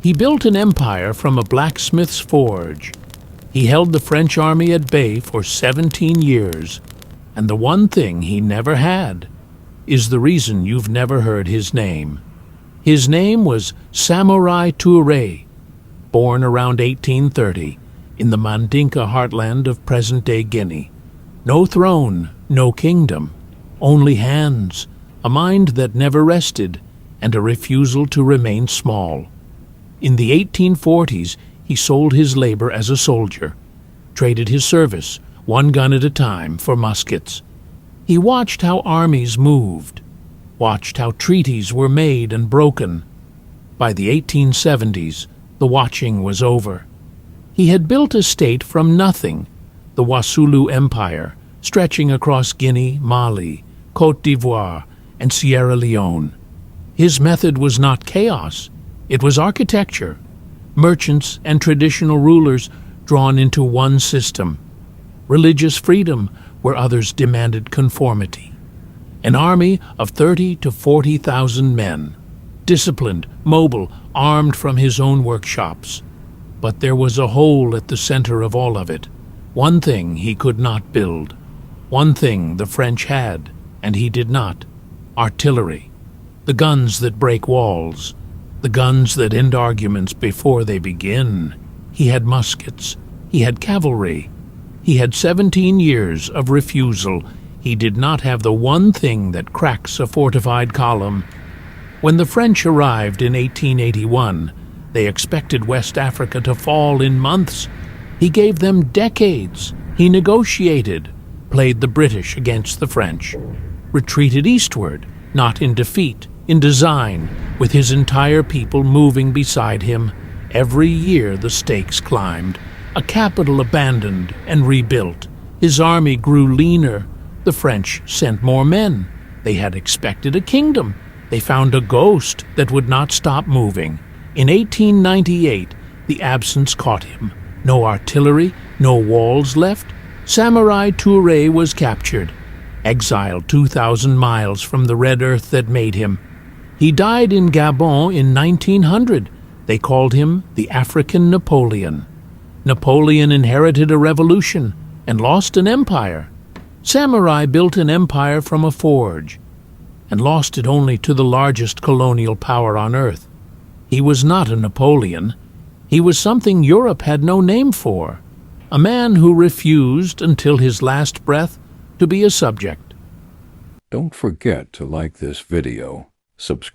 He built an empire from a blacksmith's forge. He held the French army at bay for 17 years, and the one thing he never had is the reason you've never heard his name. His name was Samori Touré, born around 1830 in the Mandinka heartland of present-day Guinea. No throne, no kingdom, only hands, a mind that never rested, and a refusal to remain small. In the 1840s, he sold his labor as a soldier, traded his service, one gun at a time, for muskets. He watched how armies moved, watched how treaties were made and broken. By the 1870s, the watching was over. He had built a state from nothing, the Wassoulou Empire, stretching across Guinea, Mali, Côte d'Ivoire, and Sierra Leone. His method was not chaos, it was architecture. Merchants and traditional rulers drawn into one system. Religious freedom where others demanded conformity. An army of 30 to 40,000 men, disciplined, mobile, armed from his own workshops. But there was a hole at the center of all of it. One thing he could not build. One thing the French had, and he did not. Artillery. The guns that break walls. The guns that end arguments before they begin. He had muskets. He had cavalry. He had 17 years of refusal. He did not have the one thing that cracks a fortified column. When the French arrived in 1881, they expected West Africa to fall in months. He gave them decades. He negotiated, played the British against the French, retreated eastward, not in defeat, in design, with his entire people moving beside him. Every year the stakes climbed, a capital abandoned and rebuilt. His army grew leaner. The French sent more men. They had expected a kingdom. They found a ghost that would not stop moving. In 1898, the absence caught him. No artillery, no walls left. Samori Touré was captured, exiled 2,000 miles from the red earth that made him. He died in Gabon in 1900. They called him the African Napoleon. Napoleon inherited a revolution and lost an empire. Samori built an empire from a forge and lost it only to the largest colonial power on earth. He was not a Napoleon. He was something Europe had no name for, a man who refused until his last breath to be a subject. Don't forget to like this video, subscribe.